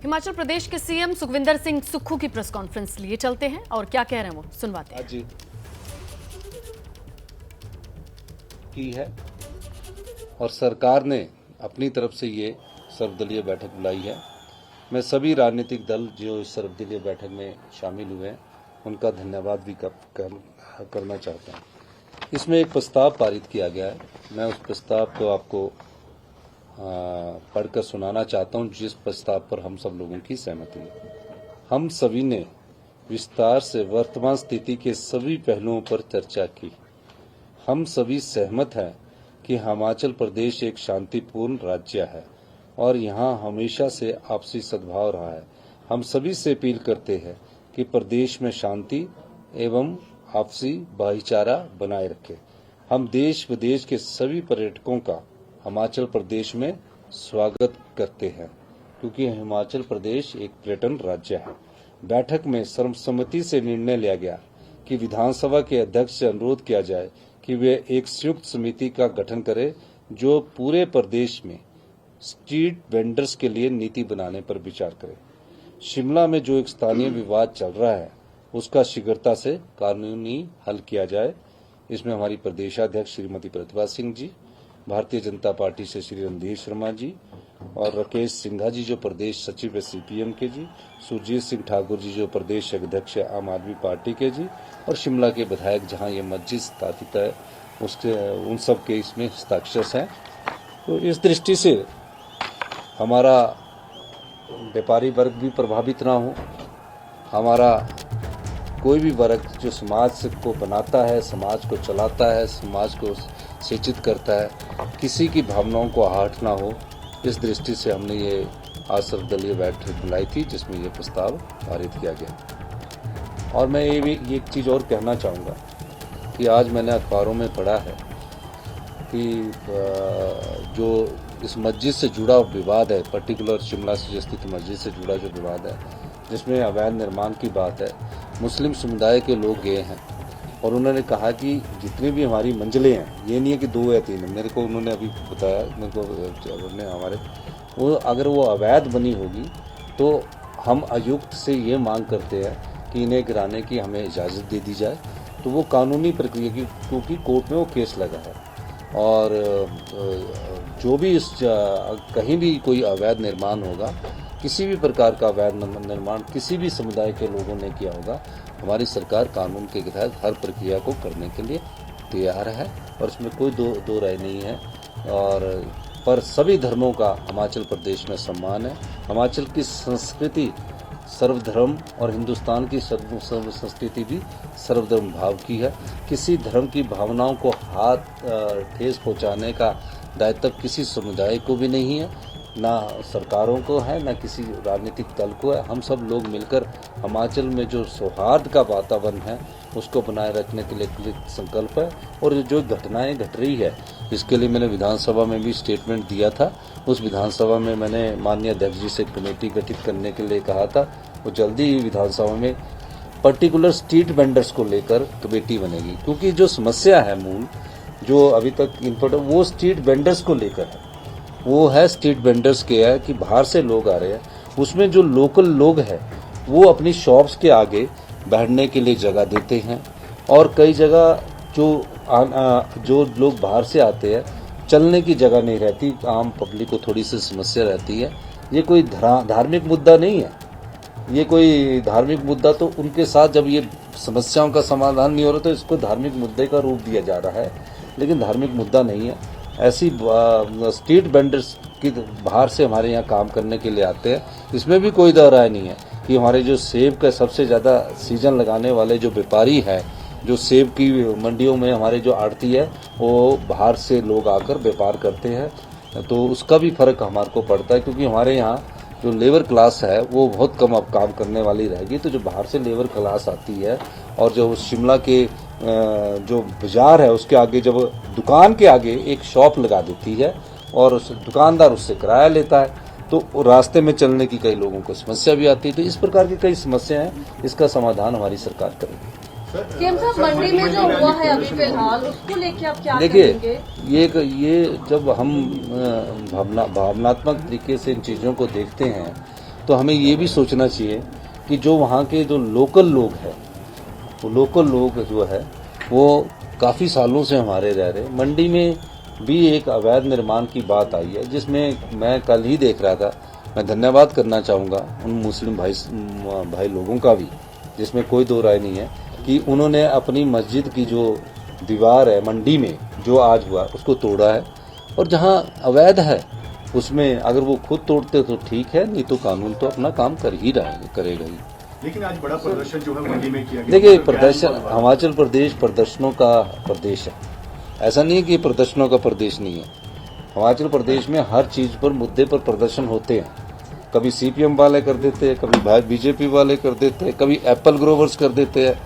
हिमाचल प्रदेश के सीएम सुखविंदर सिंह सुक्खू की press conference लिए चलते हैं और क्या कह रहे हैं वो सुनवाते हैं। जी की है और सरकार ने अपनी तरफ से ये सर्वदलीय बैठक बुलाई है। मैं सभी राजनीतिक दल जो इस सर्वदलीय बैठक में शामिल हुए हैं उनका धन्यवाद भी करना चाहता हूँ। इसमें एक प्रस्ताव पारित किया गया है, मैं उस प्रस्ताव को आपको पढ़कर सुनाना चाहता हूं, जिस प्रस्ताव पर हम सब लोगों की सहमति है। हम सभी ने विस्तार से वर्तमान स्थिति के सभी पहलुओं पर चर्चा की। हम सभी सहमत हैं कि हिमाचल प्रदेश एक शांतिपूर्ण राज्य है और यहां हमेशा से आपसी सद्भाव रहा है। हम सभी से अपील करते हैं कि प्रदेश में शांति एवं आपसी भाईचारा बनाए रखें। हम देश विदेश के सभी पर्यटकों का हिमाचल प्रदेश में स्वागत करते हैं क्योंकि हिमाचल प्रदेश एक पर्यटन राज्य है। बैठक में सर्वसम्मति से निर्णय लिया गया कि विधानसभा के अध्यक्ष से अनुरोध किया जाए कि वे एक संयुक्त समिति का गठन करें जो पूरे प्रदेश में स्ट्रीट वेंडर्स के लिए नीति बनाने पर विचार करे। शिमला में जो एक स्थानीय विवाद चल रहा है उसका शीघ्रता से कानूनी हल किया जाए। इसमें हमारी प्रदेशाध्यक्ष श्रीमती प्रतिभा सिंह जी, भारतीय जनता पार्टी से श्री रणधीर शर्मा जी और राकेश सिंघा जी जो प्रदेश सचिव है सीपीएम के जी, सुरजीत सिंह ठाकुर जी जो प्रदेश अध्यक्ष है आम आदमी पार्टी के जी, और शिमला के विधायक जहां ये मस्जिद स्थापित है उसके उन सब के इसमें हस्ताक्षर हैं। तो इस दृष्टि से हमारा व्यापारी वर्ग भी प्रभावित ना हो, हमारा कोई भी वर्ग जो समाज को बनाता है, समाज को चलाता है, समाज को शिक्षित करता है, किसी की भावनाओं को आहट ना हो, इस दृष्टि से हमने ये आज सर्वदलीय बैठक बुलाई थी जिसमें ये प्रस्ताव पारित किया गया। और मैं ये भी एक चीज़ और कहना चाहूँगा कि आज मैंने अखबारों में पढ़ा है कि जो इस मस्जिद से जुड़ा विवाद है, पर्टिकुलर शिमला से स्थित मस्जिद से जुड़ा जो विवाद है जिसमें अवैध निर्माण की बात है, मुस्लिम समुदाय के लोग गए हैं और उन्होंने कहा कि जितनी भी हमारी मंजिलें हैं, ये नहीं है कि 2 या 3 है, मेरे को उन्होंने अभी बताया, मेरे को हमारे वो अगर वो अवैध बनी होगी तो हम आयुक्त से ये मांग करते हैं कि इन्हें गिराने की हमें इजाज़त दे दी जाए। तो वो कानूनी प्रक्रिया की, क्योंकि कोर्ट में वो केस लगा है और जो भी इस कहीं भी कोई अवैध निर्माण होगा, किसी भी प्रकार का अवैध निर्माण किसी भी समुदाय के लोगों ने किया होगा, हमारी सरकार कानून के तहत हर प्रक्रिया को करने के लिए तैयार है और इसमें कोई दो राय नहीं है। और पर सभी धर्मों का हिमाचल प्रदेश में सम्मान है। हिमाचल की संस्कृति सर्वधर्म और हिंदुस्तान की संस्कृति भी सर्वधर्म भाव की है। किसी धर्म की भावनाओं को ठेस पहुंचाने का दायित्व किसी समुदाय को भी नहीं है, ना सरकारों को है, ना किसी राजनीतिक दल को है। हम सब लोग मिलकर हिमाचल में जो सौहार्द का वातावरण है उसको बनाए रखने के लिए संकल्प है। और जो घटनाएं घट रही है इसके लिए मैंने विधानसभा में भी स्टेटमेंट दिया था। उस विधानसभा में मैंने माननीय अध्यक्ष जी से कमेटी गठित करने के लिए कहा था। वो जल्दी ही विधानसभा में पर्टिकुलर स्ट्रीट वेंडर्स को लेकर कमेटी बनेगी, क्योंकि जो समस्या है मूल जो अभी तक इम्पोर्टेंट वो स्ट्रीट वेंडर्स को लेकर है। वो है स्ट्रीट वेंडर्स के है कि बाहर से लोग आ रहे हैं, उसमें जो लोकल लोग हैं वो अपनी शॉप्स के आगे बैठने के लिए जगह देते हैं और कई जगह जो लोग बाहर से आते हैं चलने की जगह नहीं रहती, आम पब्लिक को थोड़ी सी समस्या रहती है। ये कोई धार्मिक मुद्दा नहीं है, ये कोई धार्मिक मुद्दा तो उनके साथ जब ये समस्याओं का समाधान नहीं हो रहा तो इसको धार्मिक मुद्दे का रूप दिया जा रहा है, लेकिन धार्मिक मुद्दा नहीं है। ऐसी स्ट्रीट वेंडर्स की बाहर से हमारे यहाँ काम करने के लिए आते हैं, इसमें भी कोई दो राय नहीं है कि हमारे जो सेब का सबसे ज़्यादा सीजन लगाने वाले जो व्यापारी हैं, जो सेब की मंडियों में हमारे जो आड़ती है वो बाहर से लोग आकर व्यापार करते हैं, तो उसका भी फ़र्क हमारे को पड़ता है क्योंकि हमारे यहाँ जो लेबर क्लास है वो बहुत कम अब काम करने वाली रहेगी। तो जो बाहर से लेबर क्लास आती है और जो शिमला के जो बाजार है उसके आगे जब दुकान के आगे एक शॉप लगा देती है और उस दुकानदार उससे किराया लेता है तो रास्ते में चलने की कई लोगों को समस्या भी आती है। तो इस प्रकार की कई समस्याएं हैं, इसका समाधान हमारी सरकार करेगी। मंडी में जो हुआ है अभी फिलहाल उसको लेके आप क्या देखिए, करेंगे? ये जब हम भावनात्मक तरीके से इन चीज़ों को देखते हैं तो हमें ये भी सोचना चाहिए कि जो वहाँ के जो लोकल लोग हैं, वो लोकल लोग जो है वो काफ़ी सालों से हमारे रह रहे। मंडी में भी एक अवैध निर्माण की बात आई है, जिसमें मैं कल ही देख रहा था। मैं धन्यवाद करना चाहूँगा उन मुस्लिम भाई लोगों का भी, जिसमें कोई दो राय नहीं है, कि उन्होंने अपनी मस्जिद की जो दीवार है मंडी में जो आज हुआ उसको तोड़ा है। और जहाँ अवैध है उसमें अगर वो खुद तोड़ते तो ठीक है, नहीं तो कानून तो अपना काम कर ही करेगा ही। लेकिन आज बड़ा प्रदर्शन जो है मंडी में किया गया। देखिए, प्रदर्शन, हिमाचल प्रदेश प्रदर्शनों का प्रदेश है। ऐसा नहीं है कि प्रदर्शनों का प्रदेश नहीं है। हिमाचल प्रदेश में हर चीज पर, मुद्दे पर प्रदर्शन होते हैं। कभी सीपीएम वाले कर देते हैं, कभी बीजेपी वाले कर देते हैं, कभी एप्पल ग्रोवर्स कर देते हैं,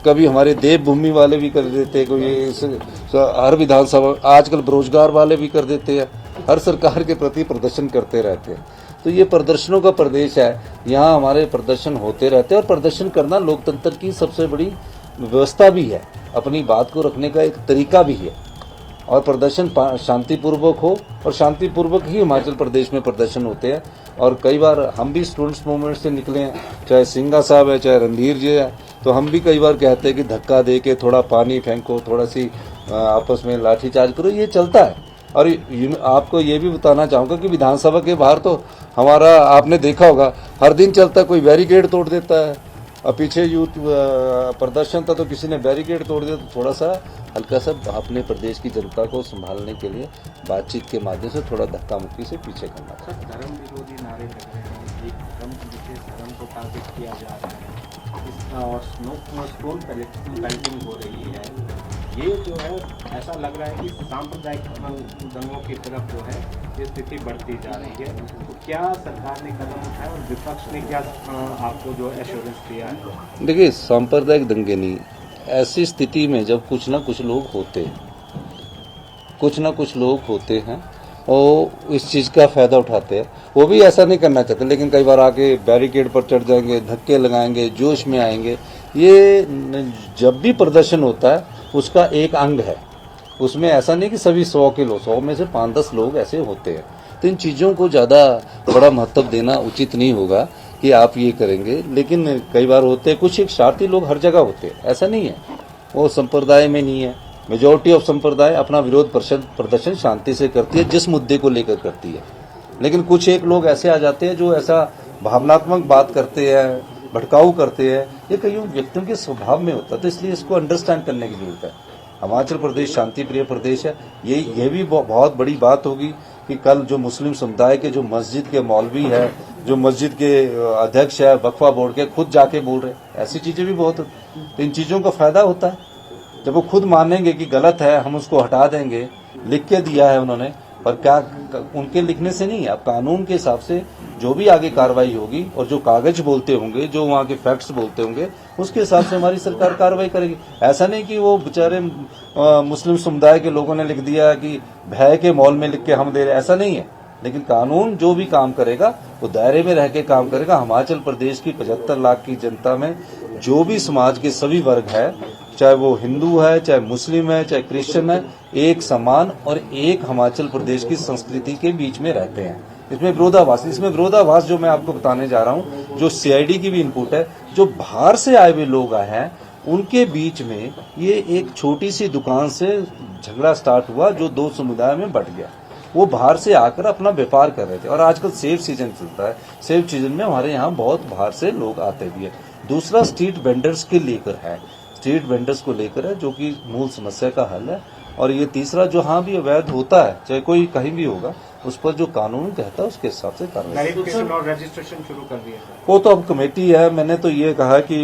कभी हमारे देवभूमि वाले भी कर देते हैं, कभी हर विधानसभा, आजकल बेरोजगार वाले भी कर देते हैं। हर सरकार के प्रति प्रदर्शन करते रहते हैं। तो ये प्रदर्शनों का प्रदेश है, यहाँ हमारे प्रदर्शन होते रहते हैं। और प्रदर्शन करना लोकतंत्र की सबसे बड़ी व्यवस्था भी है, अपनी बात को रखने का एक तरीका भी है। और प्रदर्शन शांतिपूर्वक हो, और शांतिपूर्वक ही हिमाचल प्रदेश में प्रदर्शन होते हैं। और कई बार हम भी स्टूडेंट्स मूवमेंट से निकले हैं, चाहे सिंघा साहब है, चाहे रणधीर जी है, तो हम भी कई बार कहते हैं कि धक्का दे के थोड़ा पानी फेंको, थोड़ा सी आपस में लाठीचार्ज करो, ये चलता है। और आपको ये भी बताना चाहूँगा कि विधानसभा के बाहर तो हमारा, आपने देखा होगा, हर दिन चलता है, कोई बैरिकेड तोड़ देता है। अब पीछे यूथ प्रदर्शन था तो किसी ने बैरिकेड तोड़ दिया। तो थोड़ा सा हल्का सा अपने प्रदेश की जनता को संभालने के लिए बातचीत के माध्यम से थोड़ा धक्का मुक्की से पीछे करना था। धर्म विरोधी नारे लग रहे हैं, एक विशेष धर्म को टारगेट किया जा रहा है, और स्टोन पेल्टिंग हो रही है। ये जो है ऐसा लग रहा है कि सांप्रदायिक दंगों की तरफ जो है ये स्थिति बढ़ती जा रही है। तो क्या सरकार ने कदम उठाया और विपक्ष ने क्या आपको जो एश्योरेंस दिया है? देखिए, सांप्रदायिक दंगे नहीं, ऐसी स्थिति में जब कुछ ना कुछ लोग होते हैं और इस चीज़ का फ़ायदा उठाते हैं। वो भी ऐसा नहीं करना चाहते, लेकिन कई बार आके बैरिकेड पर चढ़ जाएंगे, धक्के लगाएंगे, जोश में आएंगे। ये जब भी प्रदर्शन होता है उसका एक अंग है। उसमें ऐसा नहीं कि सभी 100 में से 5-10 लोग ऐसे होते हैं। तो इन चीज़ों को ज़्यादा बड़ा महत्व देना उचित नहीं होगा कि आप ये करेंगे। लेकिन कई बार होते हैं, कुछ एक स्वार्थी लोग हर जगह होते हैं, ऐसा नहीं है। वो संप्रदाय में नहीं है। मेजॉरिटी ऑफ संप्रदाय अपना विरोध प्रदर्शन शांति से करती है, जिस मुद्दे को लेकर करती है। लेकिन कुछ एक लोग ऐसे आ जाते हैं जो ऐसा भावनात्मक बात करते हैं, भड़काऊ करते हैं। ये कई व्यक्तियों के स्वभाव में होता है, तो इसलिए इसको अंडरस्टैंड करने की जरूरत है। हिमाचल प्रदेश शांति प्रिय प्रदेश है। ये भी बहुत बड़ी बात होगी कि कल जो मुस्लिम समुदाय के जो मस्जिद के मौलवी है, जो मस्जिद के अध्यक्ष है, वक्फा बोर्ड के, खुद जाके बोल रहे, ऐसी चीजें भी बहुत होती। तो इन चीजों का फायदा होता है जब वो खुद मानेंगे कि गलत है, हम उसको हटा देंगे। लिख के दिया है उन्होंने, पर क्या उनके लिखने से नहीं, अब कानून के हिसाब से जो भी आगे कार्रवाई होगी और जो कागज बोलते होंगे, जो वहाँ के फैक्ट्स बोलते होंगे, उसके हिसाब से हमारी सरकार कार्रवाई करेगी। ऐसा नहीं कि वो बेचारे मुस्लिम समुदाय के लोगों ने लिख दिया कि भय के मॉल में लिख के हम दे रहे, ऐसा नहीं है। लेकिन कानून जो भी काम करेगा वो दायरे में रह के काम करेगा। हिमाचल प्रदेश की 75 लाख की जनता में जो भी समाज के सभी वर्ग है, चाहे वो हिंदू है, चाहे मुस्लिम है, चाहे क्रिश्चियन है, एक समान और एक हिमाचल प्रदेश की संस्कृति के बीच में रहते हैं। इसमें विरोधाभास जो मैं आपको बताने जा रहा हूँ, जो सीआईडी की भी इनपुट है, जो बाहर से आए हुए लोग आए हैं, उनके बीच में ये एक छोटी सी दुकान से झगड़ा स्टार्ट हुआ जो 2 समुदाय में बंट गया। वो बाहर से आकर अपना व्यापार कर रहे थे। और आजकल सेब सीजन चलता है, सेब सीजन में हमारे यहाँ बहुत बाहर से लोग आते भी है। दूसरा स्ट्रीट वेंडर्स के लेकर है, स्ट्रीट वेंडर्स को लेकर है, जो कि मूल समस्या का हल है। और ये तीसरा जो हाँ भी अवैध होता है, चाहे कोई कहीं भी होगा, उस पर जो कानून कहता है उसके हिसाब से कार्रवाई। और रजिस्ट्रेशन शुरू कर दिया है। वो तो अब कमेटी है। मैंने तो ये कहा कि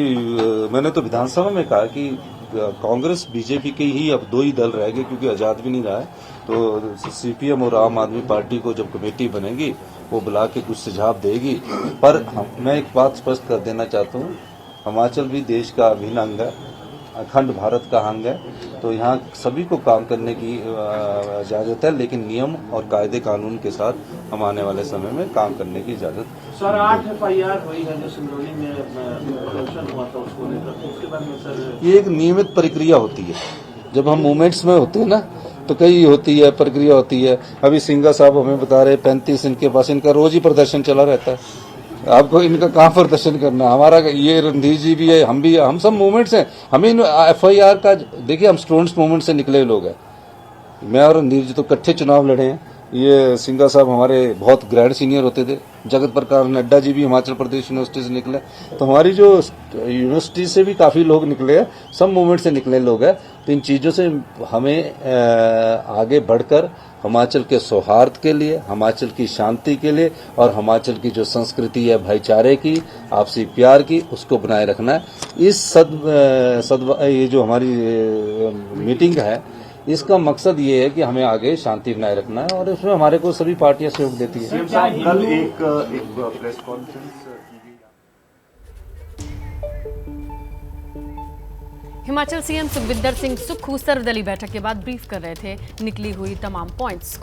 मैंने तो विधानसभा में कहा कि कांग्रेस बीजेपी के ही अब 2 ही दल रह गए, क्योंकि आजाद भी नहीं रहा है। तो सीपीएम और आम आदमी पार्टी को जब कमेटी बनेगी वो बुला के कुछ सुझाव देगी। पर मैं एक बात स्पष्ट कर देना चाहता हूँ, हिमाचल भी देश का अभिन्न अंग है, अखंड भारत का अंग है। तो यहाँ सभी को काम करने की इजाज़त है, लेकिन नियम और कायदे कानून के साथ हम आने वाले समय में काम करने की इजाज़त। सर 8 FIR हुई है जो सिंगरौली में प्रदर्शन हुआ था, उसको लेकर उसके बाद में सर ये एक नियमित प्रक्रिया होती है। जब हम मूवमेंट्स में होते हैं ना, तो कई होती है, प्रक्रिया होती है। अभी सिंघा साहब हमें बता रहे 35, इनके पास इनका रोज ही प्रदर्शन चला रहता है। आपको इनका कहाँ प्रदर्शन करना, हमारा ये रणधीर जी भी है, हम सब मूवमेंट्स हैं। हमें FIR का देखिए, हम स्टूडेंट्स मूवमेंट से निकले लोग हैं। मैं और रणधीर जी तो इकट्ठे चुनाव लड़े हैं। ये सिंघा साहब हमारे बहुत ग्रैंड सीनियर होते थे। जगत प्रकाश नड्डा जी भी हिमाचल प्रदेश यूनिवर्सिटी से निकले। तो हमारी जो यूनिवर्सिटी से भी काफ़ी लोग निकले हैं, सब मूवमेंट से निकले लोग हैं। तो इन चीज़ों से हमें आगे बढ़कर हिमाचल के सौहार्द के लिए, हिमाचल की शांति के लिए और हिमाचल की जो संस्कृति है भाईचारे की, आपसी प्यार की, उसको बनाए रखना है। इस ये जो हमारी मीटिंग है, इसका मकसद ये है कि हमें आगे शांति बनाए रखना है और उसमें हमारे को सभी पार्टियां सहयोग देती है। सीएम साहब कल एक press conference Himachal CM Sukhvinder Singh Sukhu सर्वदलीय बैठक के बाद ब्रीफ कर रहे थे निकली हुई तमाम पॉइंट्स।